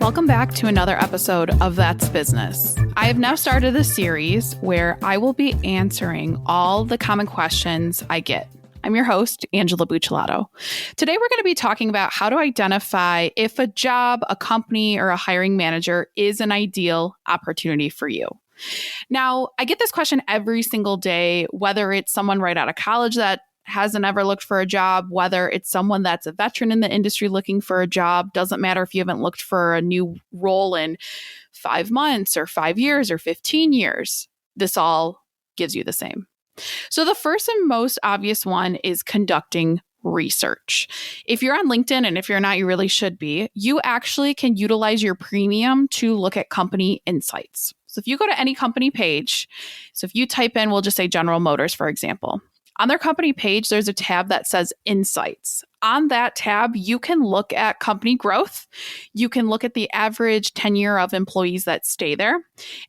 Welcome back to another episode of That's Business. I have now started a series where I will be answering all the common questions I get. I'm your host, Angela Buccellato. Today, we're going to be talking about how to identify if a job, a company, or a hiring manager is an ideal opportunity for you. Now, I get this question every single day, whether it's someone right out of college that hasn't ever looked for a job, whether it's someone that's a veteran in the industry looking for a job. Doesn't matter if you haven't looked for a new role in 5 months or 5 years or 15 years. This all gives you the same. So the first and most obvious one is conducting research. If you're on LinkedIn, and if you're not, you really should be, you actually can utilize your premium to look at company insights. So if you go to any company page, so if you type in, we'll just say General Motors, for example, on their company page, there's a tab that says Insights. On that tab, you can look at company growth. You can look at the average tenure of employees that stay there.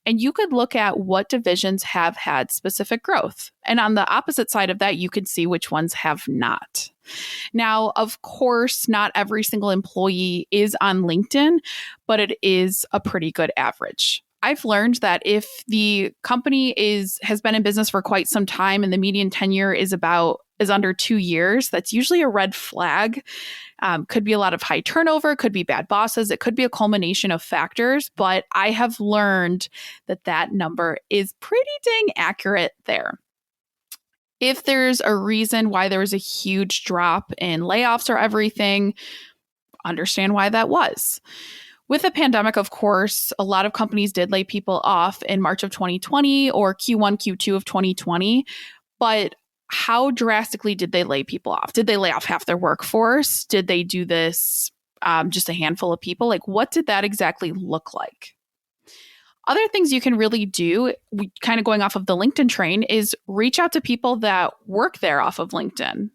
And you could look at what divisions have had specific growth. And on the opposite side of that, you could see which ones have not. Now, of course, not every single employee is on LinkedIn, but it is a pretty good average. I've learned that if the company has been in business for quite some time and the median tenure is under 2 years, that's usually a red flag. Could be a lot of high turnover, could be bad bosses, it could be a culmination of factors, but I have learned that number is pretty dang accurate there. If there's a reason why there was a huge drop in layoffs or everything, understand why that was. With the pandemic, of course, a lot of companies did lay people off in March of 2020 or Q1, Q2 of 2020. But how drastically did they lay people off? Did they lay off half their workforce? Did they do this just a handful of people? Like, what did that exactly look like? Other things you can really do, kind of going off of the LinkedIn train, is reach out to people that work there off of LinkedIn.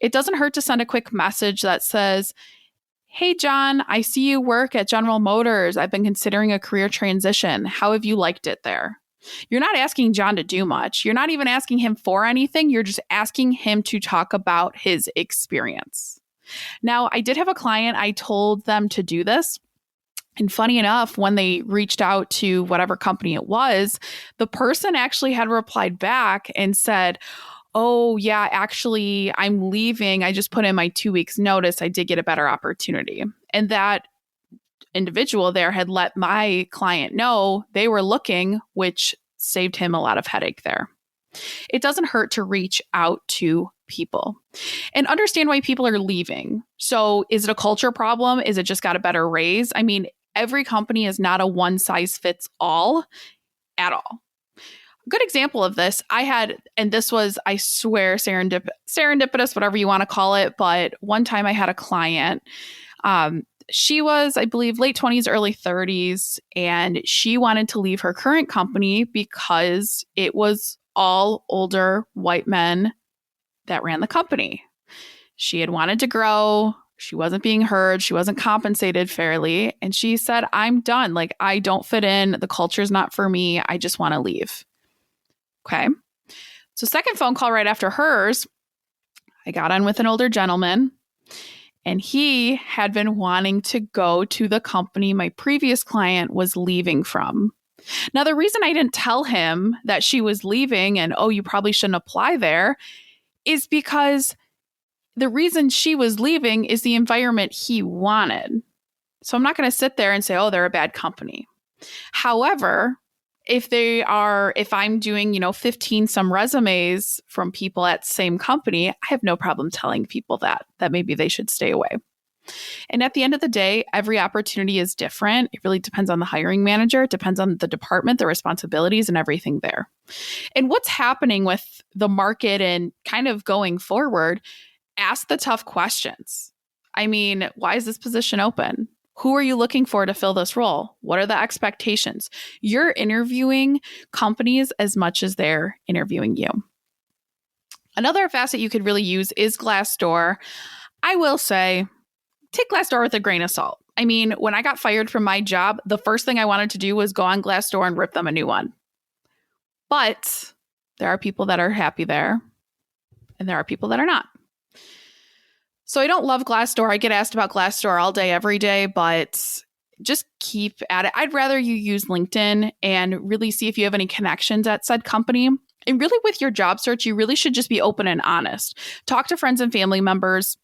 It doesn't hurt to send a quick message that says, "Hey, John, I see you work at General Motors. I've been considering a career transition. How have you liked it there?" You're not asking John to do much. You're not even asking him for anything. You're just asking him to talk about his experience. Now, I did have a client, I told them to do this. And funny enough, when they reached out to whatever company it was, the person actually had replied back and said, "Oh, yeah, actually, I'm leaving. I just put in my 2 weeks notice. I did get a better opportunity." And that individual there had let my client know they were looking, which saved him a lot of headache there. It doesn't hurt to reach out to people and understand why people are leaving. So is it a culture problem? Is it just got a better raise? I mean, every company is not a one size fits all at all. Good example of this I had, and this was, I swear, serendipitous, whatever you want to call it. But one time I had a client, she was, I believe, late 20s, early 30s, and she wanted to leave her current company because it was all older white men that ran the company. She had wanted to grow. She wasn't being heard. She wasn't compensated fairly. And she said, "I'm done. Like, I don't fit in. The culture's not for me. I just want to leave." Okay. So second phone call right after hers, I got on with an older gentleman, and he had been wanting to go to the company my previous client was leaving from. Now, the reason I didn't tell him that she was leaving and, "Oh, you probably shouldn't apply there," is because the reason she was leaving is the environment he wanted. So I'm not going to sit there and say, "Oh, they're a bad company." However, if I'm doing, 15 some resumes from people at the same company, I have no problem telling people that maybe they should stay away. And at the end of the day, every opportunity is different. It really depends on the hiring manager. It depends on the department, the responsibilities, and everything there. And what's happening with the market and kind of going forward, ask the tough questions. I mean, why is this position open? Who are you looking for to fill this role? What are the expectations? You're interviewing companies as much as they're interviewing you. Another facet you could really use is Glassdoor. I will say, take Glassdoor with a grain of salt. I mean, when I got fired from my job, the first thing I wanted to do was go on Glassdoor and rip them a new one. But there are people that are happy there, and there are people that are not. So I don't love Glassdoor. I get asked about Glassdoor all day, every day, but just keep at it. I'd rather you use LinkedIn and really see if you have any connections at said company. And really with your job search, you really should just be open and honest. Talk to friends and family members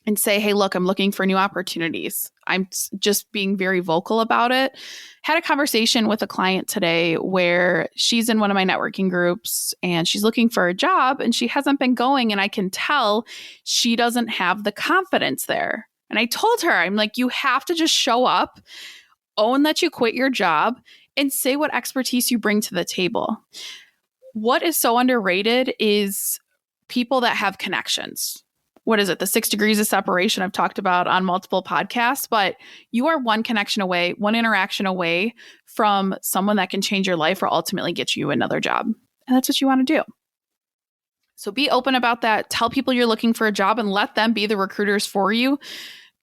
and say, hey, look, I'm looking for new opportunities. I'm just being very vocal about it. Had a conversation with a client today where she's in one of my networking groups and she's looking for a job and she hasn't been going. And I can tell she doesn't have the confidence there. And I told her, I'm like, you have to just show up, own that you quit your job, and say what expertise you bring to the table. What is so underrated is people that have connections. What is it? The 6 degrees of separation I've talked about on multiple podcasts, but you are one connection away, one interaction away from someone that can change your life or ultimately get you another job. And that's what you want to do. So be open about that. Tell people you're looking for a job and let them be the recruiters for you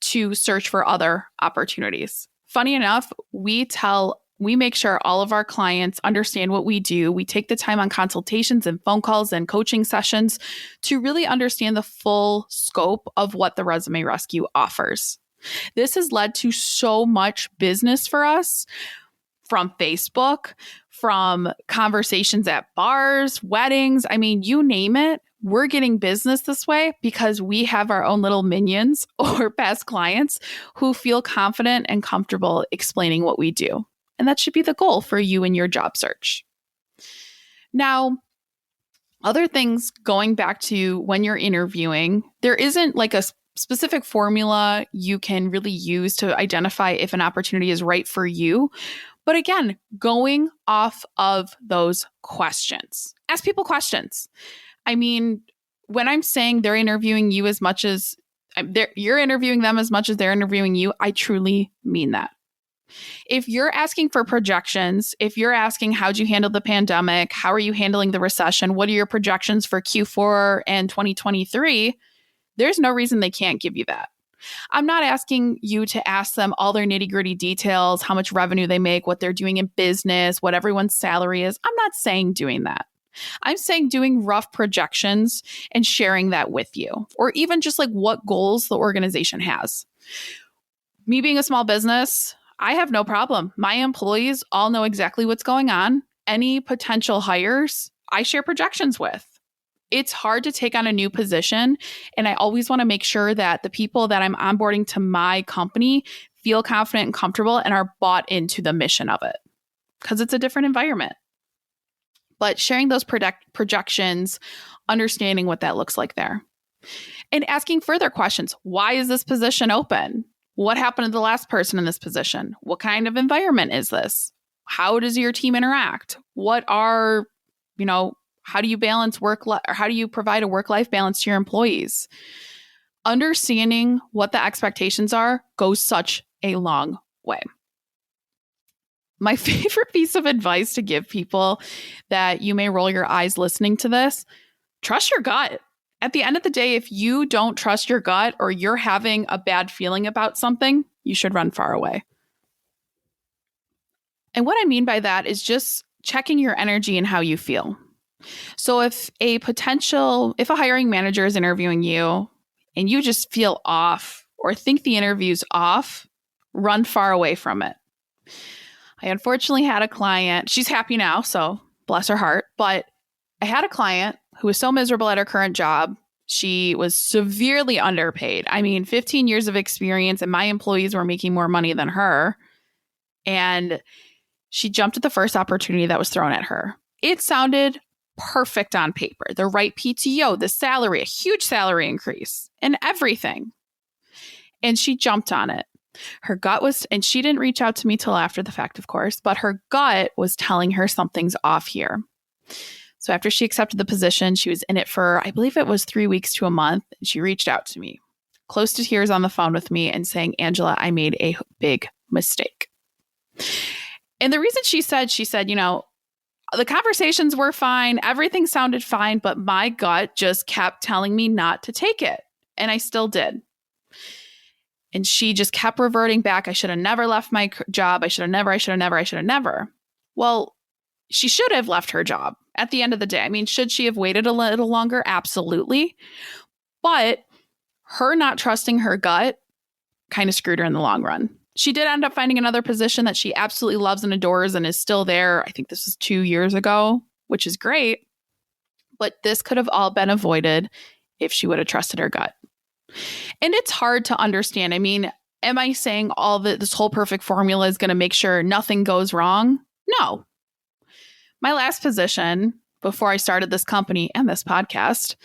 to search for other opportunities. Funny enough, we make sure all of our clients understand what we do. We take the time on consultations and phone calls and coaching sessions to really understand the full scope of what the Resume Rescue offers. This has led to so much business for us from Facebook, from conversations at bars, weddings. I mean, you name it. We're getting business this way because we have our own little minions or past clients who feel confident and comfortable explaining what we do. And that should be the goal for you in your job search. Now, other things going back to when you're interviewing, there isn't like a specific formula you can really use to identify if an opportunity is right for you. But again, going off of those questions, ask people questions. I mean, when I'm saying they're interviewing you as much as you're interviewing them as much as they're interviewing you, I truly mean that. If you're asking for projections, if you're asking how'd you handle the pandemic, how are you handling the recession, what are your projections for Q4 and 2023, there's no reason they can't give you that. I'm not asking you to ask them all their nitty-gritty details, how much revenue they make, what they're doing in business, what everyone's salary is. I'm not saying doing that. I'm saying doing rough projections and sharing that with you, or even just like what goals the organization has. Me being a small business, I have no problem. My employees all know exactly what's going on. Any potential hires, I share projections with. It's hard to take on a new position, and I always want to make sure that the people that I'm onboarding to my company feel confident and comfortable and are bought into the mission of it because it's a different environment. But sharing those projections, understanding what that looks like there, and asking further questions. Why is this position open? What happened to the last person in this position? What kind of environment is this? How does your team interact? How do you balance or how do you provide a work-life balance to your employees? Understanding what the expectations are goes such a long way. My favorite piece of advice to give people that you may roll your eyes listening to this, trust your gut. At the end of the day, if you don't trust your gut or you're having a bad feeling about something, you should run far away. And what I mean by that is just checking your energy and how you feel. So if a hiring manager is interviewing you and you just feel off or think the interview's off, run far away from it. I unfortunately had a client, she's happy now, so bless her heart, but I had a client who was so miserable at her current job. She was severely underpaid. 15 years of experience and my employees were making more money than her. And she jumped at the first opportunity that was thrown at her. It sounded perfect on paper. The right PTO, the salary, a huge salary increase, and everything. And she jumped on it. Her gut and she didn't reach out to me till after the fact, of course, but her gut was telling her something's off here. So after she accepted the position, she was in it for, I believe it was 3 weeks to a month. And she reached out to me, close to tears on the phone with me and saying, Angela, I made a big mistake. And the reason she said, the conversations were fine. Everything sounded fine, but my gut just kept telling me not to take it. And I still did. And she just kept reverting back. I should have never left my job. I should have never. Well, she should have left her job at the end of the day. Should she have waited a little longer? Absolutely. But her not trusting her gut kind of screwed her in the long run. She did end up finding another position that she absolutely loves and adores and is still there. I think this was 2 years ago, which is great. But this could have all been avoided if she would have trusted her gut. And it's hard to understand. I mean, am I saying this whole perfect formula is going to make sure nothing goes wrong? No. My last position before I started this company and this podcast,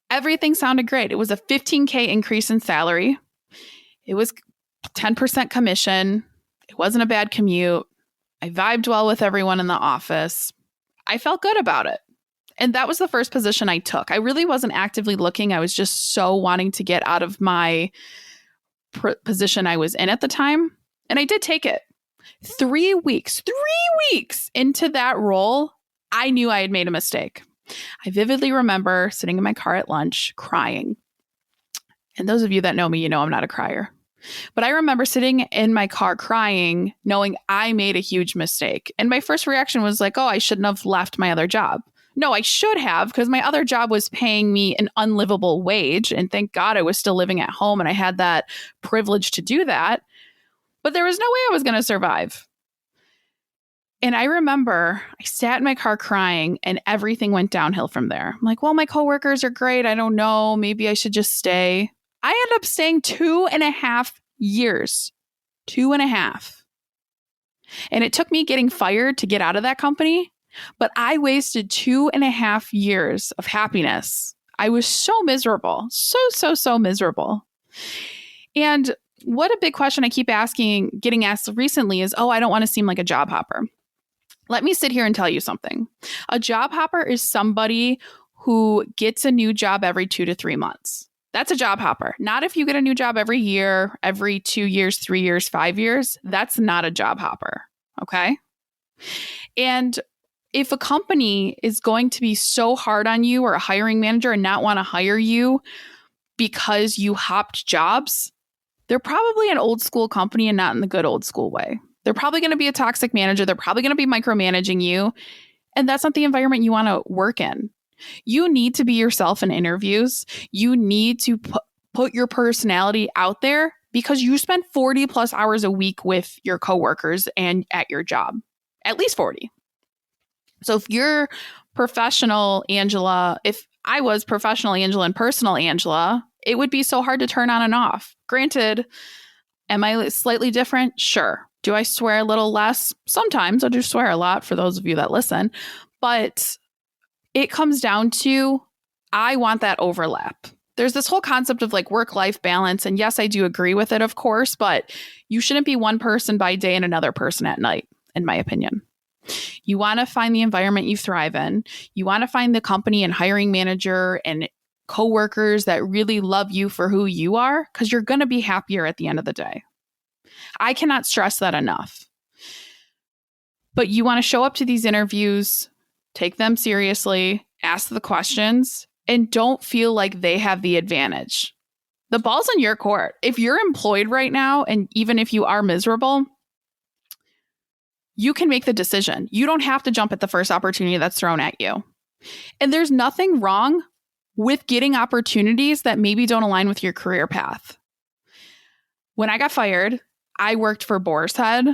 everything sounded great. It was a $15,000 increase in salary. It was 10% commission. It wasn't a bad commute. I vibed well with everyone in the office. I felt good about it. And that was the first position I took. I really wasn't actively looking. I was just so wanting to get out of my position I was in at the time. And I did take it. 3 weeks into that role, I knew I had made a mistake. I vividly remember sitting in my car at lunch crying. And those of you that know me, you know I'm not a crier. But I remember sitting in my car crying, knowing I made a huge mistake. And my first reaction was like, oh, I shouldn't have left my other job. No, I should have, because my other job was paying me an unlivable wage. And thank God I was still living at home and I had that privilege to do that. But there was no way I was going to survive. And I remember I sat in my car crying and everything went downhill from there. I'm like, well, my coworkers are great. I don't know. Maybe I should just stay. I ended up staying 2.5 years. 2.5. And it took me getting fired to get out of that company. But I wasted 2.5 years of happiness. I was so miserable. So miserable. And what a big question I keep getting asked recently is, oh, I don't want to seem like a job hopper. Let me sit here and tell you something. A job hopper is somebody who gets a new job every 2 to 3 months. That's a job hopper. Not if you get a new job every year, every 2 years, 3 years, 5 years. That's not a job hopper. Okay? And if a company is going to be so hard on you, or a hiring manager, and not want to hire you because you hopped jobs, they're probably an old school company and not in the good old school way. They're probably going to be a toxic manager. They're probably going to be micromanaging you. And that's not the environment you want to work in. You need to be yourself in interviews. You need to put your personality out there, because you spend 40 plus hours a week with your coworkers and at your job, at least 40. So if you're professional Angela, if I was professional Angela and personal Angela, it would be so hard to turn on and off. Granted, am I slightly different? Sure. Do I swear a little less? Sometimes. I do swear a lot for those of you that listen. But it comes down to, I want that overlap. There's this whole concept of like work-life balance. And yes, I do agree with it, of course, but you shouldn't be one person by day and another person at night, in my opinion. You want to find the environment you thrive in. You want to find the company and hiring manager and coworkers that really love you for who you are, because you're going to be happier at the end of the day. I cannot stress that enough. But you want to show up to these interviews, take them seriously, ask the questions, and don't feel like they have the advantage. The ball's in your court. If you're employed right now, and even if you are miserable, you can make the decision. You don't have to jump at the first opportunity that's thrown at you. And there's nothing wrong with getting opportunities that maybe don't align with your career path. When I got fired, I worked for Boar's Head.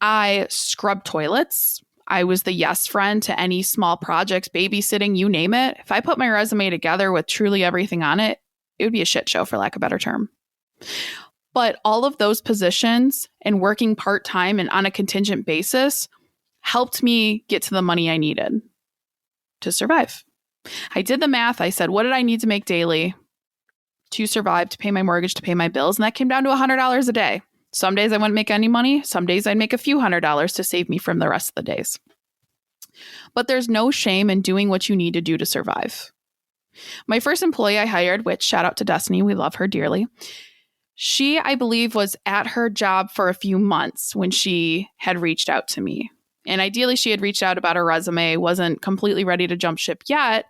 I scrubbed toilets. I was the yes friend to any small projects, babysitting, you name it. If I put my resume together with truly everything on it, it would be a shit show, for lack of a better term. But all of those positions and working part-time and on a contingent basis helped me get to the money I needed to survive. I did the math. I said, what did I need to make daily to survive, to pay my mortgage, to pay my bills? And that came down to $100 a day. Some days I wouldn't make any money. Some days I'd make a few $100s to save me from the rest of the days. But there's no shame in doing what you need to do to survive. My first employee I hired, which shout out to Destiny, we love her dearly. She, I believe, was at her job for a few months when she had reached out to me. And ideally, she had reached out about her resume, wasn't completely ready to jump ship yet.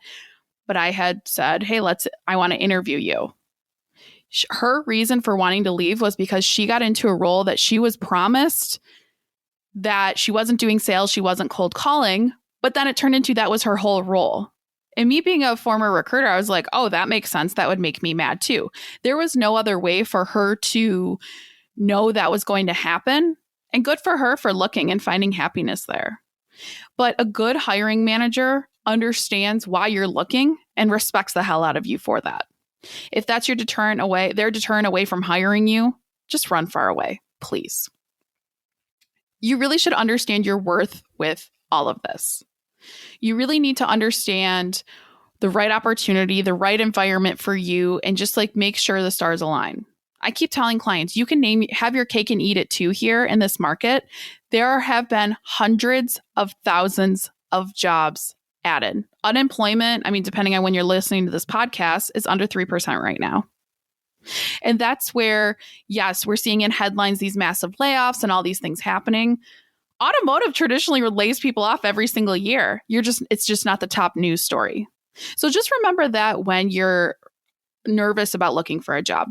But I had said, hey, I want to interview you. Her reason for wanting to leave was because she got into a role that she was promised, that she wasn't doing sales, she wasn't cold calling, but then it turned into that was her whole role. And me being a former recruiter, I was like, oh, that makes sense. That would make me mad too. There was no other way for her to know that was going to happen. And good for her for looking and finding happiness there. But a good hiring manager understands why you're looking and respects the hell out of you for that. If that's your deterrent away, their deterrent away from hiring you, just run far away, please. You really should understand your worth with all of this. You really need to understand the right opportunity, the right environment for you, and just like make sure the stars align. I keep telling clients, you can have your cake and eat it too here in this market. There have been hundreds of thousands of jobs added. Unemployment, I mean, depending on when you're listening to this podcast, is under 3% right now. And that's where, yes, we're seeing in headlines these massive layoffs and all these things happening. Automotive traditionally lays people off every single year. It's just not the top news story. So just remember that when you're nervous about looking for a job.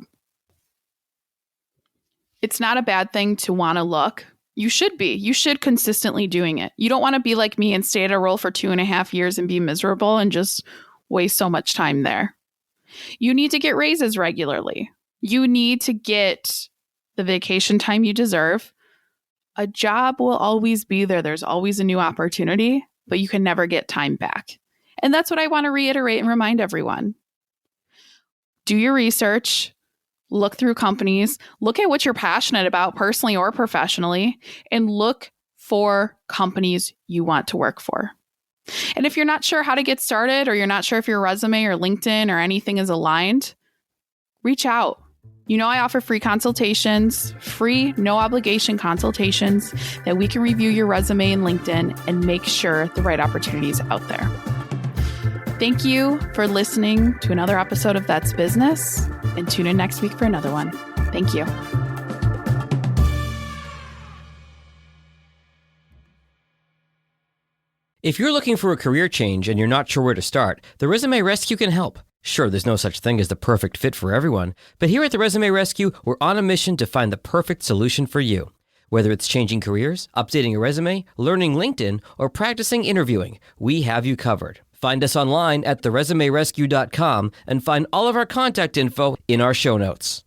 It's not a bad thing to want to look. You should be. You should consistently doing it. You don't want to be like me and stay at a role for 2.5 years and be miserable and just waste so much time there. You need to get raises regularly. You need to get the vacation time you deserve. A job will always be there. There's always a new opportunity, but you can never get time back. And that's what I want to reiterate and remind everyone. Do your research. Look through companies, look at what you're passionate about personally or professionally, and look for companies you want to work for. And if you're not sure how to get started, or you're not sure if your resume or LinkedIn or anything is aligned, reach out. You know, I offer free consultations, free, no obligation consultations that we can review your resume and LinkedIn and make sure the right opportunities out there. Thank you for listening to another episode of That's Business, and tune in next week for another one. Thank you. If you're looking for a career change and you're not sure where to start, the Resume Rescue can help. Sure, there's no such thing as the perfect fit for everyone, but here at the Resume Rescue, we're on a mission to find the perfect solution for you. Whether it's changing careers, updating a resume, learning LinkedIn, or practicing interviewing, we have you covered. Find us online at theresumerescue.com and find all of our contact info in our show notes.